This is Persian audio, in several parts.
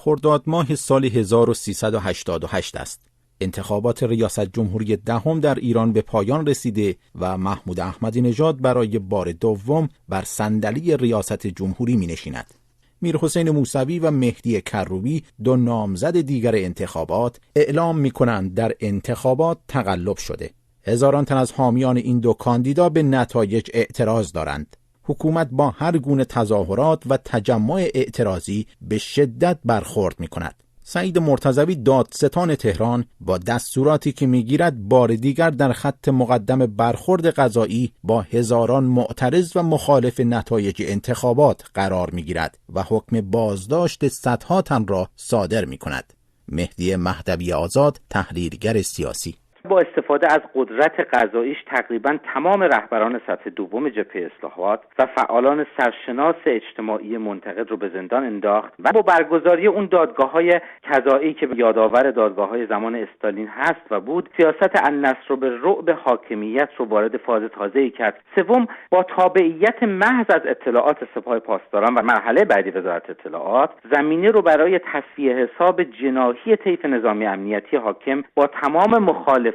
خرداد ماه سال 1388 است. انتخابات ریاست جمهوری دهم در ایران به پایان رسیده و محمود احمدی نژاد برای بار دوم بر صندلی ریاست جمهوری می‌نشیند. میرحسین موسوی و مهدی کروبی، دو نامزد دیگر انتخابات، اعلام می‌کنند در انتخابات تقلب شده. هزاران تن از حامیان این دو کاندیدا به نتایج اعتراض دارند. حکومت با هر گونه تظاهرات و تجمع اعتراضی به شدت برخورد می‌کند. سعید مرتضوی دادستان تهران با دستوراتی که میگیرد بار دیگر در خط مقدم برخورد قضایی با هزاران معترض و مخالف نتایج انتخابات قرار میگیرد و حکم بازداشت صدها تن را صادر میکند. مهدی مهدوی آزاد، تحلیلگر سیاسی: با استفاده از قدرت قضاییش تقریبا تمام رهبران سطح دوم جبهه اصلاحات و فعالان سرشناس اجتماعی منتقد رو به زندان انداخت و با برگزاری اون دادگاه‌های قضایی که یادآور دادگاه‌های زمان استالین هست و بود، سیاست النصر به رعب حاکمیت رو وارد فاز تازه‌ای کرد. سوم، با تابعیت محض از اطلاعات سپاه پاسداران و مرحله بعدی وزارت اطلاعات، زمینه رو برای تصفیه حساب جناحی طیف نظامی امنیتی حاکم با تمام مخالفانشون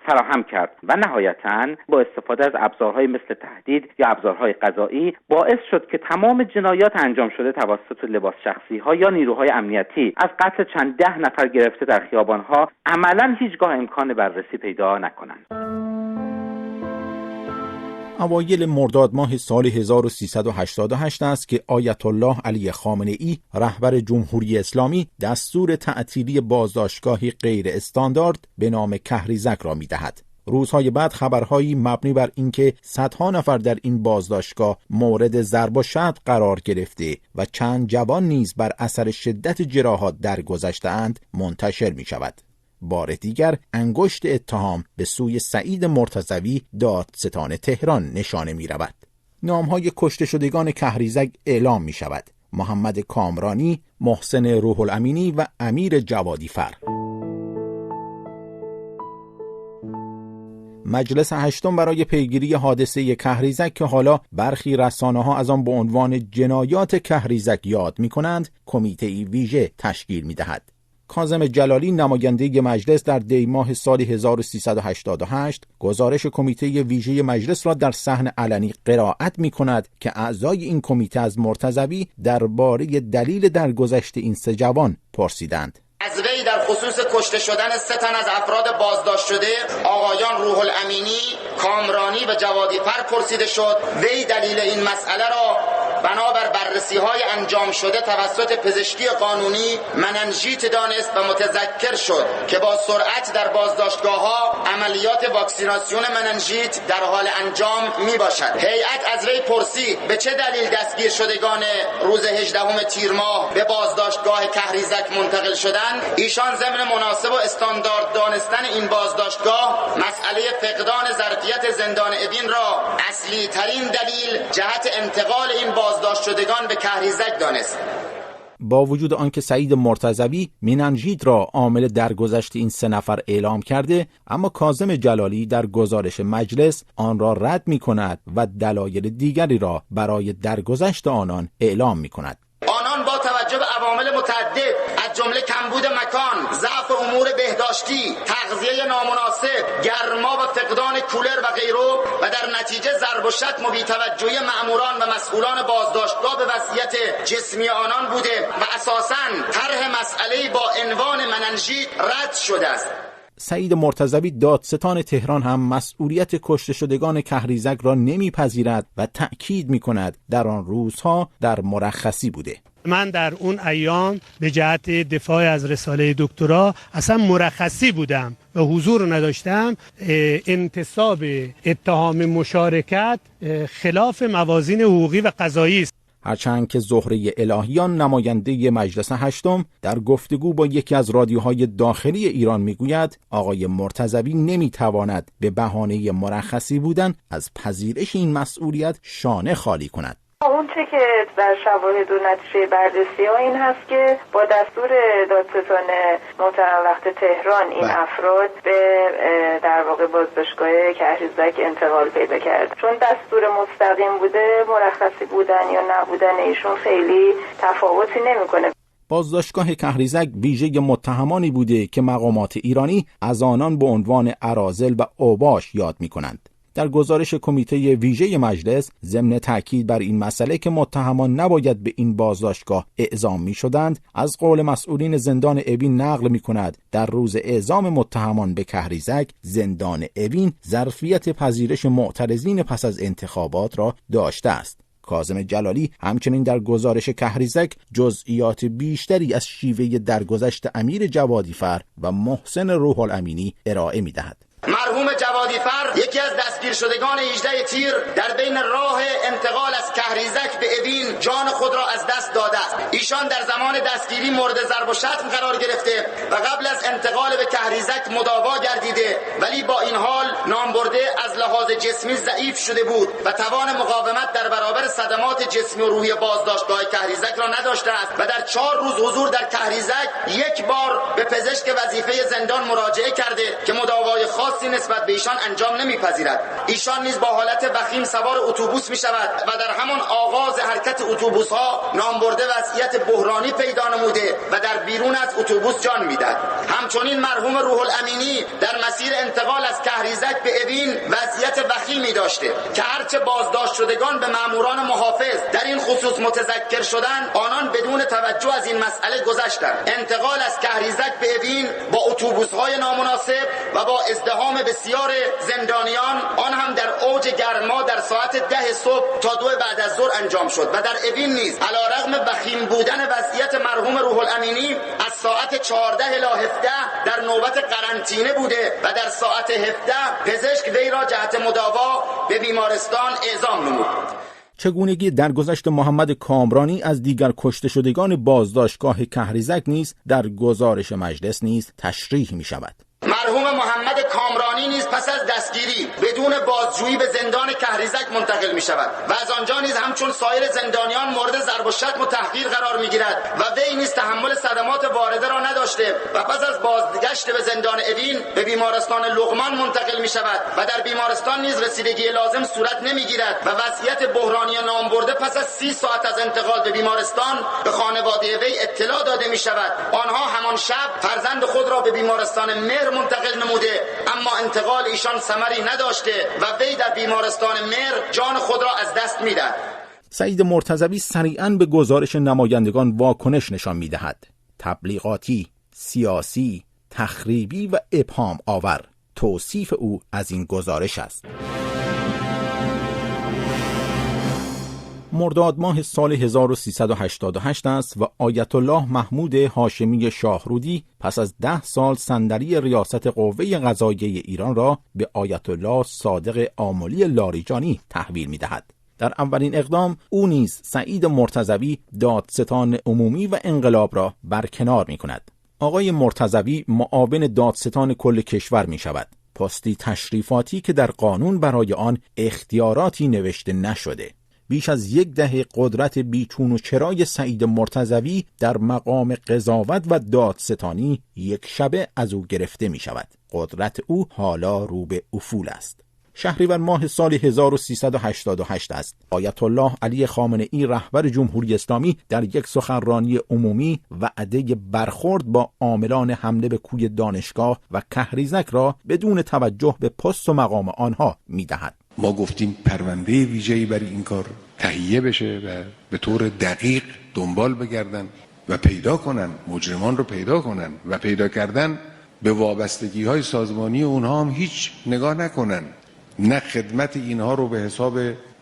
فراهم کرد و نهایتاً با استفاده از ابزارهای مثل تهدید یا ابزارهای قضایی باعث شد که تمام جنایات انجام شده توسط لباس شخصی‌ها یا نیروهای امنیتی، از قتل چند ده نفر گرفته در خیابان‌ها، عملاً هیچگاه امکان بررسی پیدا نکنند. اوایل مرداد ماه سال 1388 است که آیت الله علی خامنه‌ای، رهبر جمهوری اسلامی، دستور تعطیلی بازداشتگاهی غیر استاندارد به نام کهریزک را می‌دهد. روزهای بعد خبرهایی مبنی بر اینکه صدها نفر در این بازداشتگاه مورد ضرب و شتم قرار گرفته و چند جوان نیز بر اثر شدت جراحات درگذشته‌اند منتشر می‌شود. بار دیگر انگشت اتهام به سوی سعید مرتضوی، دادستان تهران، نشانه می رود. نامهای کشته شدگان کهریزک اعلام می شود: محمد کامرانی، محسن روح الامینی و امیر جوادی فر. مجلس هشتم برای پیگیری حادثه کهریزک که حالا برخی رسانه‌ها از آن به عنوان جنایات کهریزک یاد می کنند، کمیته ویژه تشکیل می دهد. کاظم جلالی، نماینده مجلس، در دی ماه سال 1388 گزارش کمیته ویژه مجلس را در صحن علنی قرائت می کند که اعضای این کمیته از مرتضوی درباره دلیل درگذشت این سه جوان پرسیدند. از وی در خصوص کشته شدن 3 تن از افراد بازداشت شده، آقایان روح الامینی، کامرانی و جوادی فر پرسیده شد. وی دلیل این مسئله را بنابر بررسی‌های انجام شده توسط پزشکی قانونی مننژیت دانست و متذکر شد که با سرعت در بازداشتگاه‌ها عملیات واکسیناسیون مننژیت در حال انجام میباشد. هیئت از وی پرسید به چه دلیل دستگیر شدگان روز 18 تیر ماه به بازداشتگاه کهریزک منتقل شدند. ایشان ضمن مناسب و استاندارد دانستن این بازداشتگاه مسئله فقدان ظرفیت زندان اوین را اصلی ترین دلیل جهت انتقال این بازداشت شدگان به کهریزک دانست. با وجود آنکه سعید مرتضوی مننژیت را عامل درگذشت این 3 نفر اعلام کرده، اما کاظم جلالی در گزارش مجلس آن را رد می کند و دلایل دیگری را برای درگذشت آنان اعلام می کند. آنان با توجه به عوامل متعدد از جمله کمبود مکان، ضعف امور بهداشتی، تغذیه نامناسب، گرما و فقدان کولر و غیره و در نتیجه ضرب و شتم و بی‌توجهی مأموران و مسئولان بازداشتگاه به وضعیت جسمی آنان بوده و اساساً طرح مسئله‌ای با عنوان مننژیت رد شده است. سعید مرتضوی، دادستان تهران، هم مسئولیت کشته شدگان کهریزک را نمیپذیرد و تأکید میکند در آن روزها در مرخصی بوده. من در اون ایام به جهت دفاع از رساله دکترا اصلا مرخصی بودم و حضور نداشتم. انتصاب اتهام مشارکت خلاف موازین حقوقی و قضایی است. هرچند که زهره الهیان، نماینده مجلس هشتم، در گفتگو با یکی از رادیوهای داخلی ایران میگوید آقای مرتضوی نمیتواند به بهانه مرخصی بودن از پذیرش این مسئولیت شانه خالی کند. اون چه که در شواهد و نتیجه بررسی ها این هست که با دستور دادستان محترم وقت تهران این افراد به در واقع بازداشتگاه کهریزک انتقال پیدا کرد. چون دستور مستقیم بوده، مرخصی بودن یا نبودن ایشون خیلی تفاوتی نمیکنه. بازداشتگاه کهریزک ویژه متهمانی بوده که مقامات ایرانی از آنان به عنوان اراذل و اوباش یاد می‌کنند. در گزارش کمیته ویژه مجلس ضمن تاکید بر این مسئله که متهمان نباید به این بازداشتگاه اعزام می‌شدند، از قول مسئولین زندان اوین نقل می‌کند در روز اعزام متهمان به کهریزک، زندان اوین ظرفیت پذیرش معترضین پس از انتخابات را داشته است. کاظم جلالی همچنین در گزارش کهریزک جزئیات بیشتری از شیوه درگذشت امیر جوادیفر و محسن روح الامینی ارائه می‌دهد. مرحوم جوادیفر یکی از دستگیر شدگان 18 تیر در بین راه انتقال از کهریزک به اوین جان خود را از دست داده است. ایشان در زمان دستگیری مورد ضرب و شتم قرار گرفته و قبل از انتقال به کهریزک مداوا گردیده، ولی با این حال نامبرده از لحاظ جسمی ضعیف شده بود و توان مقاومت در برابر صدمات جسمی و روحی بازداشتگاه کهریزک را نداشته است و در 4 روز حضور در کهریزک یک بار به پزشک وظیفه زندان مراجعه کرده که مداوای خاص نسبت به ایشان انجام نمیپذیرد. ایشان نیز با حالت وخیم سوار اتوبوس می شود و در همان آغاز حرکت اتوبوس ها نامبرده وضعیت بحرانی پیدا نموده و در بیرون از اتوبوس جان میدهد. همچنین مرحوم روح الامینی در مسیر انتقال از کهریزک به اوین وضعیت وخیمی داشته که هرچه بازداشت شدگان به ماموران محافظ در این خصوص متذکر شدند، آنان بدون توجه از این مسئله گذشتند. انتقال از کهریزک به اوین با اتوبوس های نامناسب و با ازدحام بسیار زندانیان، آن هم در اوج گرما در ساعت 10 صبح تا 2 بعد از ظهر انجام شد و در اوین نیز علیرغم وخیم بودن وضعیت مرحوم روح الامینی از ساعت 14 الی 17 در نوبت قرنطینه بوده و در ساعت 17 پزشک وی را جهت مداوا به بیمارستان اعزام نمود. چگونگی درگذشت محمد کامرانی از دیگر کشته شدگان بازداشتگاه کهریزک نیز در گزارش مجلس نیز تشریح می شود. مرحوم محمد کامرانی نیز پس از دستگیری بدون بازجویی به زندان کهریزک منتقل می شود و از آنجا نیز همچون سایر زندانیان مورد ضرب و شتم و تحقیر قرار می گیرد و وی نیز تحمل صدمات وارده را نداشته و پس از بازگشت به زندان اوین به بیمارستان لقمان منتقل می شود و در بیمارستان نیز رسیدگی لازم صورت نمی گیرد و وضعیت بحرانی نامبرده پس از 30 ساعت از انتقال به بیمارستان به خانواده وی اطلاع داده می شود. آنها همان شب فرزند خود را به بیمارستان مهر منتقل نموده، اما انتقال ایشان ثمری نداشته و وی در بیمارستان مهر جان خود را از دست میدهد. سعید مرتضوی سریعاً به گزارش نمایندگان واکنش نشان میدهد. تبلیغاتی، سیاسی، تخریبی و ابهام آور توصیف او از این گزارش است. مرداد ماه سال 1388 است و آیت الله محمود هاشمی شاهرودی پس از 10 سال صندلی ریاست قوه قضاییه ایران را به آیت الله صادق آملی لاریجانی تحویل می‌دهد. در اولین اقدام او نیز سعید مرتضوی دادستان عمومی و انقلاب را برکنار می‌کند. آقای مرتضوی معاون دادستان کل کشور می‌شود. پستی تشریفاتی که در قانون برای آن اختیاراتی نوشته نشده. بیش از 10 دهه قدرت بیچون و چرای سعید مرتضوی در مقام قضاوت و دادستانی یک شبه از او گرفته می شود. قدرت او حالا رو به افول است. شهریور ماه سال 1388 است. آیت الله علی خامنه‌ای رهبر جمهوری اسلامی در یک سخنرانی عمومی وعده برخورد با عاملان حمله به کوی دانشگاه و کهریزک را بدون توجه به پست و مقام آنها می‌دهد. ما گفتیم پرونده ویژه‌ای برای این کار تهیه بشه و به طور دقیق دنبال بگردن و پیدا کنن، مجرمان رو پیدا کنن و پیدا کردن به وابستگی‌های سازمانی اونها هم هیچ نگاه نکنن. نه خدمت اینها رو به حساب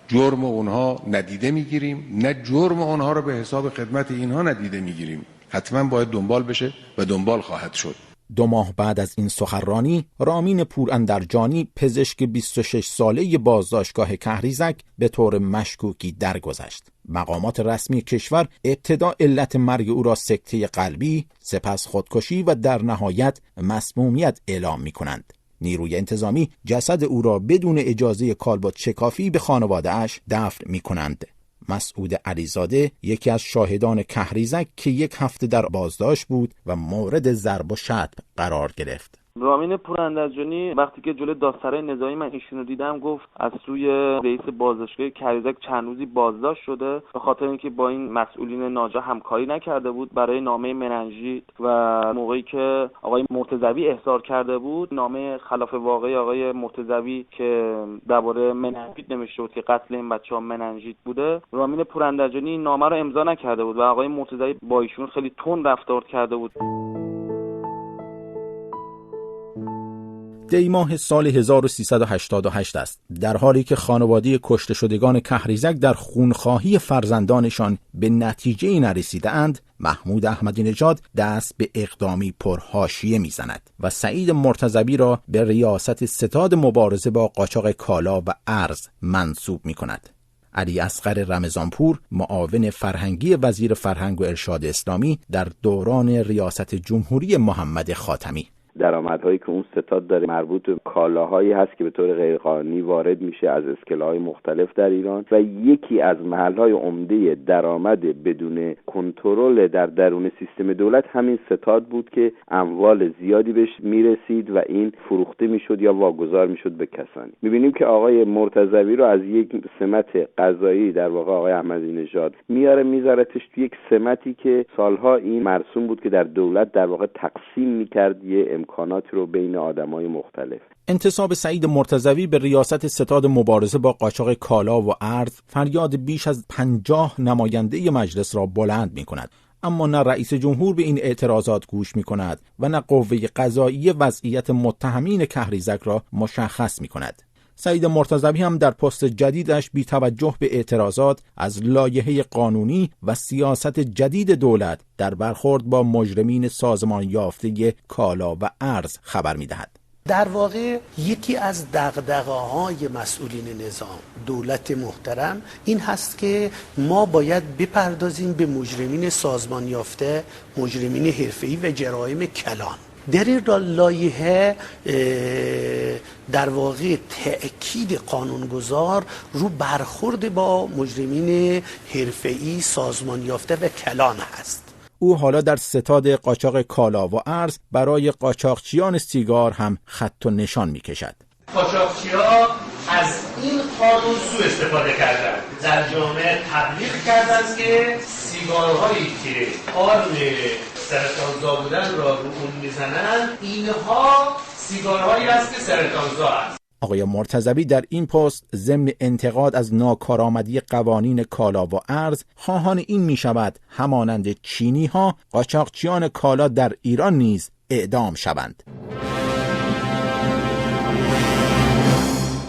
جرم اونها ندیده میگیریم، نه جرم اونها رو به حساب خدمت اینها ندیده میگیریم. حتما باید دنبال بشه و دنبال خواهد شد. 2 ماه بعد از این سخنرانی، رامین پوراندرجانی پزشک 26 ساله بازداشتگاه کهریزک به طور مشکوکی درگذشت. مقامات رسمی کشور ابتدا علت مرگ او را سکته قلبی، سپس خودکشی و در نهایت مسمومیت اعلام می‌کنند. نیروی انتظامی جسد او را بدون اجازه کالبد شکافی به خانواده‌اش دفن می‌کنند. مسعود علیزاده یکی از شاهدان کهریزک که 1 هفته در بازداشت بود و مورد ضرب و شتم قرار گرفت. رامین پوراندرجانی وقتی که جلوی دادسرای نظامی من ایشونو دیدم گفت از سوی رئیس بازداشتگاه کریزک چند روزی بازداشت شده به خاطر اینکه با این مسئولین ناجا همکاری نکرده بود برای نامه مننژیت و موقعی که آقای مرتضوی احضار کرده بود نامه خلاف واقعی آقای مرتضوی که درباره مننژیت نوشته بود که قتل این بچه‌ها مننژیت بوده، رامین پوراندرجانی این نامه رو امضا نکرده بود و آقای مرتضوی با ایشون خیلی تند رفتار کرده بود. دی ماه سال 1388 است، در حالی که خانواده کشته شدگان کهریزک در خونخواهی فرزندانشان به نتیجه‌ای نرسیده‌اند، محمود احمدی نژاد دست به اقدامی پرحاشیه می‌زند و سعید مرتضوی را به ریاست ستاد مبارزه با قاچاق کالا و ارز منصوب می‌کند. علی اصغر رمضانپور، معاون فرهنگی وزیر فرهنگ و ارشاد اسلامی در دوران ریاست جمهوری محمد خاتمی: درآمدهایی که اون ستاد داره مربوط به کالاهایی هست که به طور غیرقانونی وارد میشه از اسکله‌های مختلف در ایران و یکی از محل‌های عمده درآمد بدون کنترل در درون سیستم دولت همین ستاد بود که اموال زیادی بهش میرسید و این فروخته میشد یا واگذار میشد به کسانی. میبینیم که آقای مرتضوی رو از یک سمت قضایی در واقع آقای احمدی نژاد میذارتش تو یک سمتی که سالها این مرسوم بود که در دولت در واقع تقسیم میکرد یه امکانات رو بین آدمای مختلف. انتصاب سعید مرتضوی به ریاست ستاد مبارزه با قاچاق کالا و ارز فریاد بیش از 50 نماینده مجلس را بلند می کند. اما نه رئیس جمهور به این اعتراضات گوش می کند و نه قوه قضاییه وضعیت متهمین کهریزک را مشخص می کند. سعید مرتضوی هم در پست جدیدش بی توجه به اعتراضات از لایحه قانونی و سیاست جدید دولت در برخورد با مجرمین سازمان یافته کالا و ارز خبر می‌دهد. در واقع یکی از دغدغه‌های مسئولین نظام، دولت محترم، این هست که ما باید بپردازیم به مجرمین سازمان یافته، مجرمین حرفه‌ای و جرایم کلان. در این لایحه در واقع تأکید قانونگذار رو برخورد با مجرمین حرفه‌ای سازمان یافته و کلان هست. او حالا در ستاد قاچاق کالا و ارز برای قاچاقچیان سیگار هم خط و نشان می‌کشد. قاچاقچی‌ها از این قانون سوء استفاده کردند، در جامعه تبلیغ کردند که سیگارهایی که قانون سرطانزا بودن را رو اون میزنن اینها سیگارهایی است که سرطانزا است. آقای مرتضوی در این پست ضمن انتقاد از ناکارآمدی قوانین کالا و ارز خواهان این می شود همانند چینی ها قاچاقچیان کالا در ایران نیز اعدام شوند.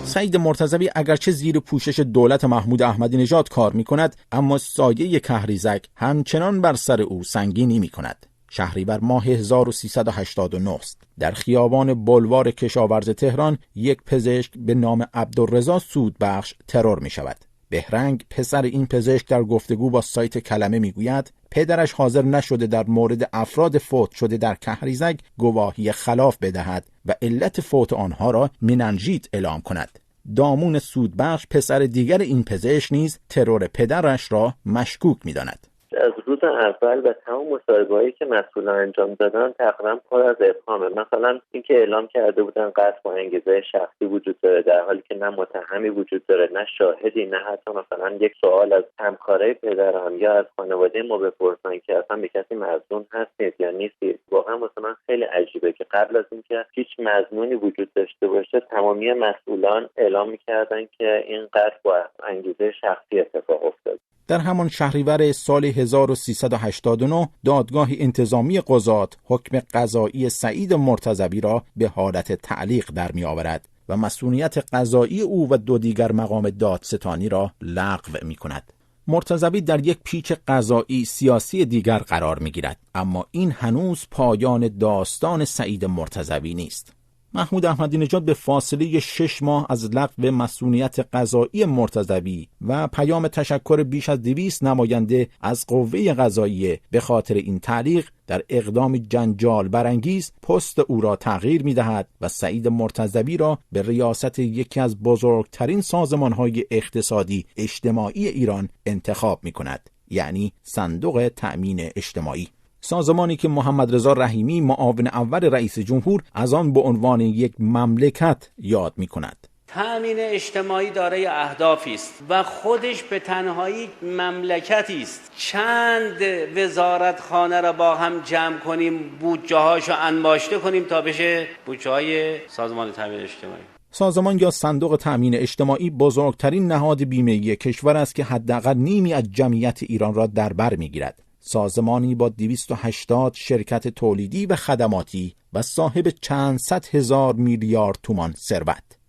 سعید مرتضوی اگرچه زیر پوشش دولت محمود احمدی نژاد کار می کند، اما سایه کهریزک همچنان بر سر او سنگینی می کند. شهریور ماه 1389 است. در خیابان بلوار کشاورز تهران یک پزشک به نام عبدالرضا سودبخش ترور می شود. بهرنگ پسر این پزشک در گفتگو با سایت کلمه می گوید پدرش حاضر نشده در مورد افراد فوت شده در کهریزک گواهی خلاف بدهد و علت فوت آنها را مننژیت اعلام کند. دامون سودبخش پسر دیگر این پزشک نیز ترور پدرش را مشکوک می داند. از روز اول و تمام مصاحبه‌هایی که مسئولان انجام دادن تقریبا پر از ابهامه. مثلا اینکه اعلام کرده بودن قتل با انگیزه شخصی وجود داره، در حالی که نه متهمی وجود داره، نه شاهدی، نه حتی مثلا یک سوال از همکارای پدرم یا از خانواده ما بپرسن که اصلا به کسی مظنون هستید یا نیستید. واقعا مثلا خیلی عجیبه که قبل از اینکه هیچ مظنونی وجود داشته باشه تمامی مسئولان اعلام می‌کردن که این قتل با انگیزه شخصی اتفاق افتاد. در همان شهریور سال 1389 دادگاه انتظامی قضات حکم قضایی سعید مرتضوی را به حالت تعلیق در می آورد و مسئولیت قضایی او و دو دیگر مقام دادستانی را لغو می کند. مرتضوی در یک پیچ قضایی سیاسی دیگر قرار می گیرد، اما این هنوز پایان داستان سعید مرتضوی نیست. محمود احمدی نژاد به فاصله 6 ماه از لغو مسئولیت قضایی مرتضوی و پیام تشکر بیش از 200 نماینده از قوه قضاییه به خاطر این تعلیق در اقدام جنجال برانگیز پست او را تغییر می‌دهد و سعید مرتضوی را به ریاست یکی از بزرگترین سازمان‌های اقتصادی اجتماعی ایران انتخاب می‌کند، یعنی صندوق تأمین اجتماعی. سازمانی که محمد رضا رحیمی معاون اول رئیس جمهور از آن به عنوان یک مملکت یاد می‌کند. تأمین اجتماعی دارای اهدافی است و خودش به تنهایی مملکتی است. چند وزارتخانه را با هم جمع کنیم، بودجه‌هاشو انباشته کنیم تا بشه بودجه‌های سازمان تأمین اجتماعی. سازمان یا صندوق تأمین اجتماعی بزرگترین نهاد بیمه‌ای کشور است که حداقل نیمی از جمعیت ایران را در بر می‌گیرد. سازمانی با 280 شرکت تولیدی و خدماتی و صاحب چند صد هزار میلیارد تومان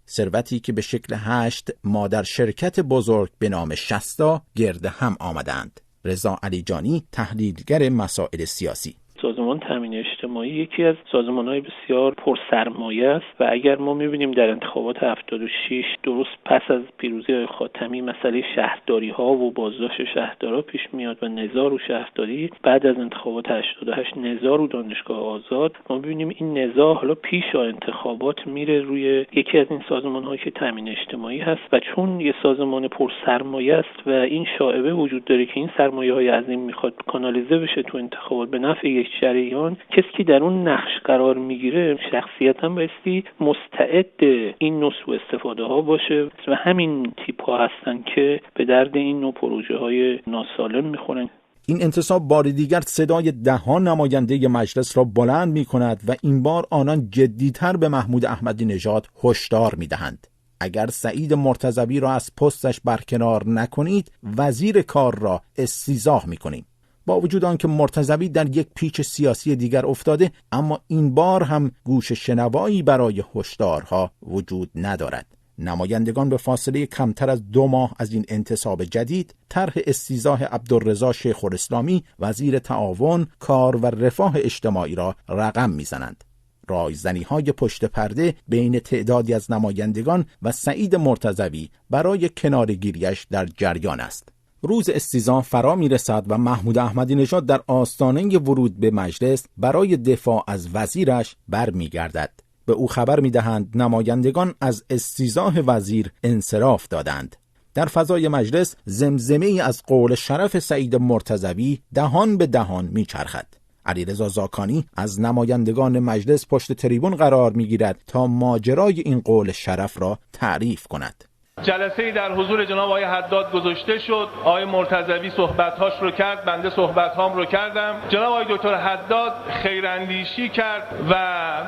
ثروتی که به شکل 8 مادر شرکت بزرگ به نام شستا گرد هم آمدند. رضا علیجانی، تحلیلگر مسائل سیاسی: سازمان تامین اجتماعی یکی از سازمان‌های بسیار پرسرمایه است و اگر ما می‌بینیم در انتخابات 76 درست پس از پیروزی آقای خاتمی مسئله شهرداری‌ها و بازداشت شهردارا پیش میاد و نزاع رو شهرداری، بعد از انتخابات 88 نزاع رو دانشگاه آزاد، ما می‌بینیم این نزاع حالا پیش از انتخابات میره روی یکی از این سازمان‌هایی که تامین اجتماعی هست و چون یه سازمان پرسرمایه است و این شایعه وجود داره که این سرمایه‌های عظیم میخواد کانالیزه بشه تو انتخابات به نفع یک جریان، کسی که در اون نقش قرار میگیره شخصیتاً بایستی مستعد این نوع سوء استفاده ها باشه و همین تیپ ها هستن که به درد این نوع پروژه های ناسالم میخورن. این انتصاب بار دیگر صدای دهان نماینده مجلس را بلند میکند و این بار آنان جدیتر به محمود احمدی نژاد هشدار میدهند: اگر سعید مرتضوی را از پستش برکنار نکنید وزیر کار را استیضاح میکنیم. با وجود آنکه مرتضوی در یک پیچ سیاسی دیگر افتاده، اما این بار هم گوش شنوایی برای هشدارها وجود ندارد. نمایندگان به فاصله کمتر از 2 ماه از این انتصاب جدید طرح استیضاح عبدالرضا شیخ‌الاسلامی وزیر تعاون، کار و رفاه اجتماعی را رقم میزنند. رایزنی‌های پشت پرده بین تعدادی از نمایندگان و سعید مرتضوی برای کنارگیریش در جریان است. روز استیضاح فرا میرسد و محمود احمدی نژاد در آستانه ورود به مجلس برای دفاع از وزیرش برمیگردد. به او خبر میدهند نمایندگان از استیضاح وزیر انصراف دادند. در فضای مجلس زمزمه‌ای از قول شرف سعید مرتضوی دهان به دهان میچرخد. علیرضا زاکانی از نمایندگان مجلس پشت تریبون قرار میگیرد تا ماجرای این قول شرف را تعریف کند. جلسه‌ای در حضور جناب آقای حداد گذاشته شد. آقای مرتضوی صحبت‌هاش رو کرد، بنده صحبت‌هام رو کردم. جناب آقای دکتر حداد خیراندیشی کرد و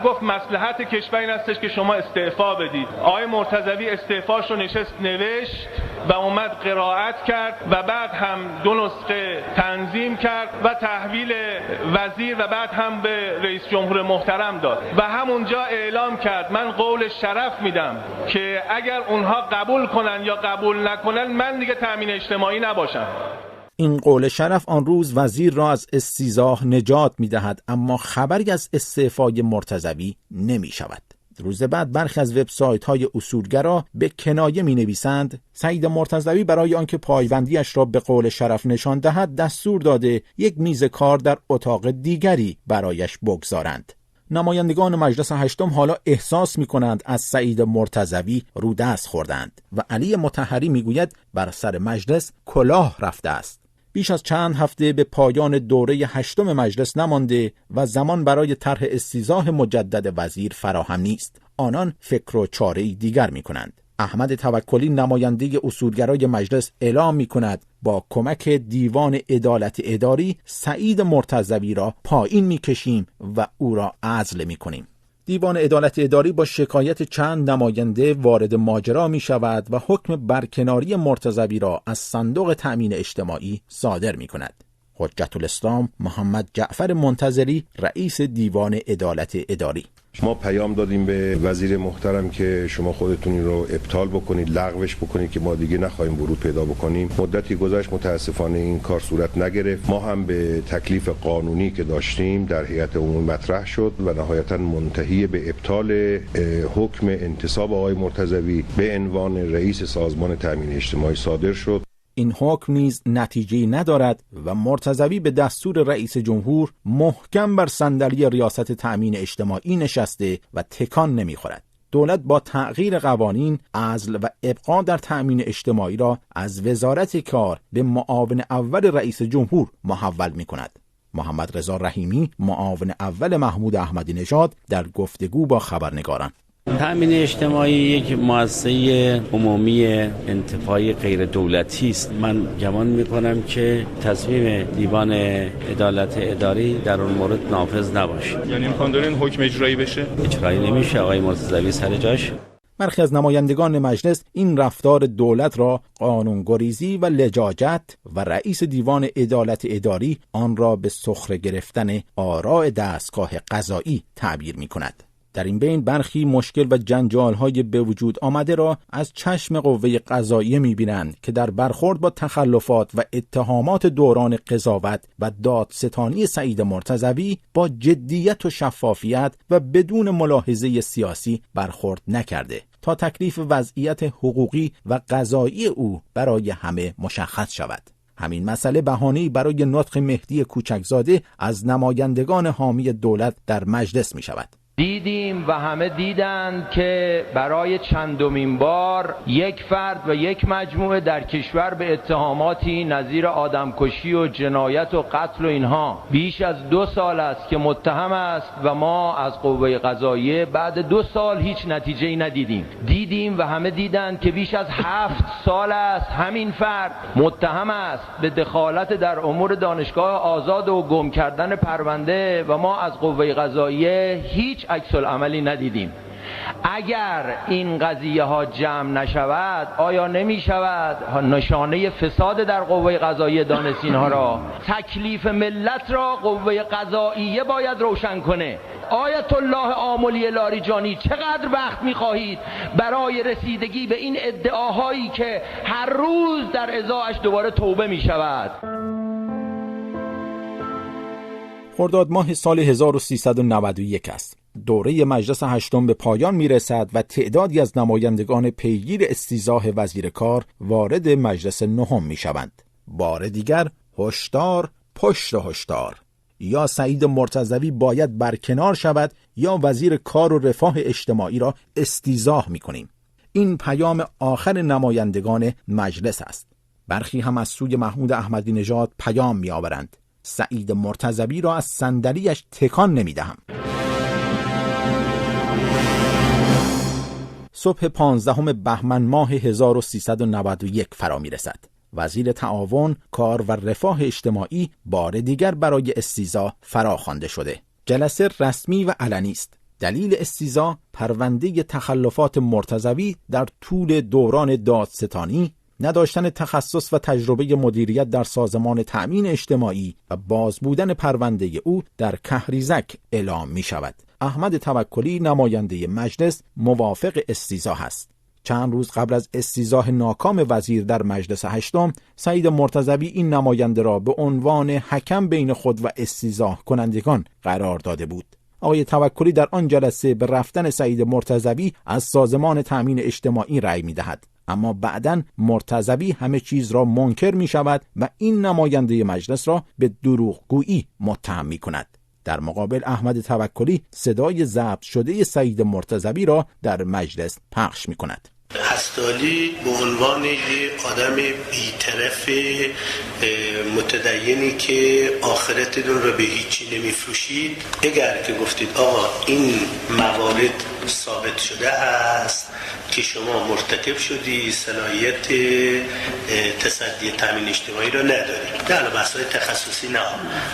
گفت مصلحت کشور این هستش که شما استعفا بدید. آقای مرتضوی استعفاش رو نوشت و اومد قرائت کرد و بعد هم 2 نسخه تنظیم کرد و تحویل وزیر و بعد هم به رئیس جمهور محترم داد و همونجا اعلام کرد من قول شرف میدم که اگر اونها قبول کنن یا قبول نکنن من دیگه تامین اجتماعی نباشم. این قول شرف آن روز وزیر را از استیضاح نجات می‌دهد، اما خبری از استعفای مرتضوی نمی‌شود. روز بعد برخی از وبسایت‌های اصولگرا به کنایه می‌نویسند سعید مرتضوی برای آنکه پایبندیش را به قول شرف نشان دهد دستور داده یک میز کار در اتاق دیگری برایش بگذارند. نمایندگان مجلس هشتم حالا احساس می‌کنند از سعید مرتضوی رو دست خوردند و علی مطهری می‌گوید بر سر مجلس کلاه رفته است. بیش از چند هفته به پایان دوره 8 مجلس نمانده و زمان برای طرح استیضاح مجدد وزیر فراهم نیست. آنان فکر و چاره‌ای دیگر می‌کنند. احمد توکلی نماینده اصولگرای مجلس اعلام می‌کند با کمک دیوان عدالت اداری سعید مرتضوی را پایین می‌کشیم و او را عزل می‌کنیم. دیوان عدالت اداری با شکایت چند نماینده وارد ماجرا می‌شود و حکم برکناری مرتضوی را از صندوق تأمین اجتماعی صادر می‌کند. حجت الاسلام محمد جعفر منتظری رئیس دیوان عدالت اداری: ما پیام دادیم به وزیر محترم که شما خودتون این رو ابطال بکنید، لغوش بکنید که ما دیگه نخواهیم ورود پیدا بکنیم. مدتی گذشت متاسفانه این کار صورت نگرفت. ما هم به تکلیف قانونی که داشتیم در هیئت عمومی مطرح شد و نهایتا منتهی به ابطال حکم انتصاب آقای مرتضوی به عنوان رئیس سازمان تأمین اجتماعی صادر شد. این حکم نیز نتیجه‌ای ندارد و مرتضوی به دستور رئیس جمهور محکم بر صندلی ریاست تأمین اجتماعی نشسته و تکان نمی‌خورد. دولت با تغییر قوانین عزل و ابقا در تأمین اجتماعی را از وزارت کار به معاون اول رئیس جمهور محول می‌کند. محمد رضا رحیمی، معاون اول محمود احمدی نژاد، در گفتگو با خبرنگاران: تأمین اجتماعی یک مؤسسه عمومی انتفاعی غیر دولتی است. من گمان می‌کنم که تصمیم دیوان عدالت اداری در اون مورد نافذ نباشه. یعنی امکان داره این حکم اجرایی بشه؟ اجرایی نمیشه. آقای مرتضوی سر جاش. برخی از نمایندگان مجلس این رفتار دولت را قانونگریزی و لجاجت و رئیس دیوان عدالت اداری آن را به سخره گرفتن آراء دستگاه قضایی تعبیر می‌کند. در این بین برخی مشکل و جنجال‌های به وجود آمده را از چشم قوه قضاییه می‌بینند که در برخورد با تخلفات و اتهامات دوران قضاوت و دادستانی سعید مرتضوی با جدیت و شفافیت و بدون ملاحظه سیاسی برخورد نکرده تا تکلیف وضعیت حقوقی و قضایی او برای همه مشخص شود. همین مسئله بهانه‌ای برای نطق مهدی کوچکزاده از نمایندگان حامی دولت در مجلس می‌شود. دیدیم و همه دیدند که برای چندمین بار یک فرد و یک مجموعه در کشور به اتهاماتی نظیر آدمکشی و جنایت و قتل و اینها بیش از 2 سال است که متهم است و ما از قوه قضاییه بعد 2 سال هیچ نتیجه‌ای ندیدیم. دیدیم و همه دیدند که بیش از 7 سال است همین فرد متهم است به دخالت در امور دانشگاه آزاد و گم کردن پرونده و ما از قوه قضاییه هیچ عکس العملی ندیدیم. اگر این قضیه ها جمع نشود آیا نمی شود نشانه فساد در قوه قضاییه دانستین ها را؟ تکلیف ملت را قوه قضاییه باید روشن کنه. آیت الله آملی لاریجانی چقدر وقت می خواهید برای رسیدگی به این ادعاهایی که هر روز در ازاش دوباره توبه می شود؟ خرداد ماه سال 1391 است. دوره مجلس هشتم به پایان میرسد و تعدادی از نمایندگان پیگیر استیضاح وزیر کار وارد مجلس نهم میشوند. بار دیگر هشدار پشت هشدار. یا سعید مرتضوی باید برکنار شود یا وزیر کار و رفاه اجتماعی را استیضاح میکنیم. این پیام آخر نمایندگان مجلس است. برخی هم از سوی محمود احمدی نژاد پیام میآورند: سعید مرتضوی را از صندلی‌اش تکان نمیدهم. صبح 15 بهمن ماه 1391 فرا میرسد. وزیر تعاون، کار و رفاه اجتماعی بار دیگر برای استیضاح فرا خوانده شده. جلسه رسمی و علنی است. دلیل استیضاح پرونده تخلفات مرتضوی در طول دوران دادستانی، نداشتن تخصص و تجربه مدیریت در سازمان تأمین اجتماعی و باز بودن پرونده او در کهریزک اعلام می شود. احمد توکلی نماینده مجلس موافق استیضاح است. چند روز قبل از استیضاح ناکام وزیر در مجلس هشتم، سعید مرتضوی این نماینده را به عنوان حکم بین خود و استیضاح کنندگان قرار داده بود. آقای توکلی در آن جلسه به رفتن سعید مرتضوی از سازمان تأمین اجتماعی رأی می دهد. اما بعداً مرتضوی همه چیز را منکر می شود و این نماینده مجلس را به دروغگویی متهم می کند. در مقابل احمد توکلی صدای ضبط شده سعید مرتضوی را در مجلس پخش می کند. هستالی به عنوان یک آدم بی‌طرف متدینی که آخرتتون رو به هیچی نمیفروشید، اگر که گفتید آقا این موارد ثابت شده است که شما مرتکب شدی، صلاحیت تصدی تامین اجتماعی رو نداری. نه بحث‌های تخصصی نه،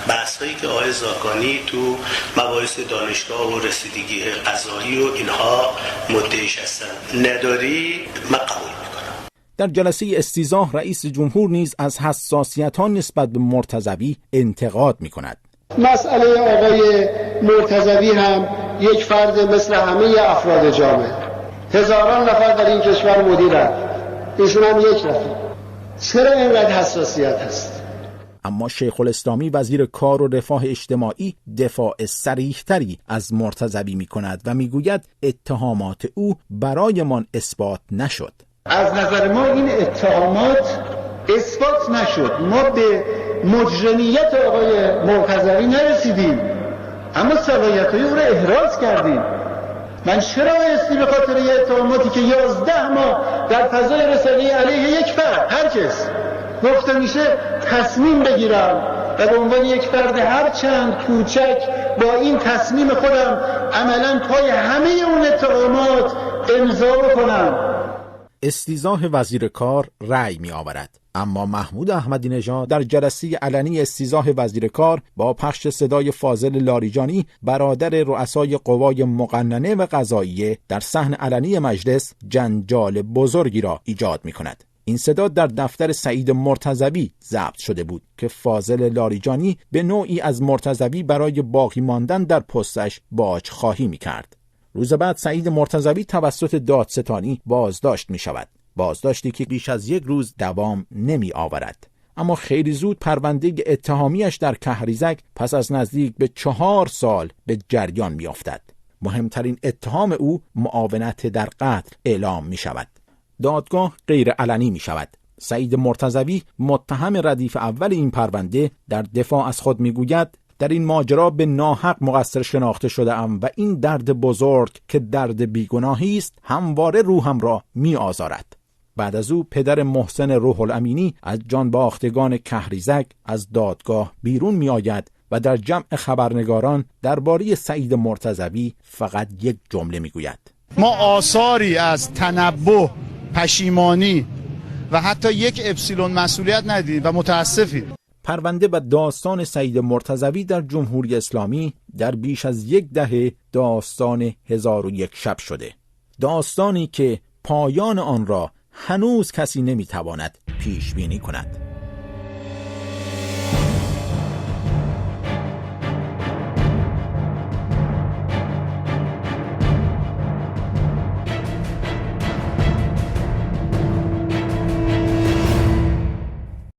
بحث‌هایی که آقای زاکانی تو مباحث دانشگاه و رسیدگی قضایی و اینها مدعیش هستن نداری، من قبول میکنم. در جلسه استیضاح رئیس جمهور نیز از حساسیت‌ها نسبت به مرتضوی انتقاد میکند. مسئله آقای مرتضوی هم یک فرد مثل همه افراد جامعه، هزاران نفر در این کشور مدیرن، ایشون هم یک نفر. چرا اینقدر حساسیت هست؟ اما شیخ الاسلامی وزیر کار و رفاه اجتماعی دفاع صریح‌تری از مرتضوی می‌کند و می‌گوید اتهامات او برایمان اثبات نشد. از نظر ما این اتهامات اثبات نشد. ما به مجرمیت آقای مرتضوی نرسیدیم، اما صلاحیت‌های او را احراز کردیم. من چرا بایستی به خاطر یه اتهاماتی که 11 ماه در فضای رسانه‌ای علیه یک فرد هر کس گفته میشه تصمیم بگیرم و به عنوان یک فرد هر چند کوچک با این تصمیم خودم عملاً پای همه اون اتهامات امضا بکنم. استیضاح وزیر کار رأی می آورد، اما محمود احمدی نژاد در جلسه علنی استیضاح وزیر کار با پخش صدای فاضل لاریجانی برادر رؤسای قوای مقننه و قضاییه در صحن علنی مجلس جنجال بزرگی را ایجاد می کند. این صدا در دفتر سعید مرتضوی ضبط شده بود که فاضل لاریجانی به نوعی از مرتضوی برای باقی ماندن در پستش باج خواهی می کرد. روز بعد سعید مرتضوی توسط دادستانی بازداشت می شود. بازداشتی که بیش از یک روز دوام نمی آورد. اما خیلی زود پرونده اتهامیش در کهریزک پس از نزدیک به 4 سال به جریان می افتد. مهمترین اتهام او معاونت در قتل اعلام می شود. دادگاه غیر علنی می شود. سعید مرتضوی متهم ردیف اول این پرونده در دفاع از خود می گوید در این ماجرا به ناحق مقصر شناخته شده ام و این درد بزرگ که درد بیگناهی است همواره روحم را می آزارد. بعد از او پدر محسن روح الامینی از جانباختگان کهریزک از دادگاه بیرون می آید و در جمع خبرنگاران درباره سعید مرتضوی فقط یک جمله می گوید: ما آثاری از تنبه، پشیمانی و حتی یک اپسیلون مسئولیت ندیدیم و متاسفیم. پرونده و داستان سعید مرتضوی در جمهوری اسلامی در بیش از 10 دهه داستان 1001 شب شده. داستانی که پایان آن را هنوز کسی نمیتواند پیش بینی کند.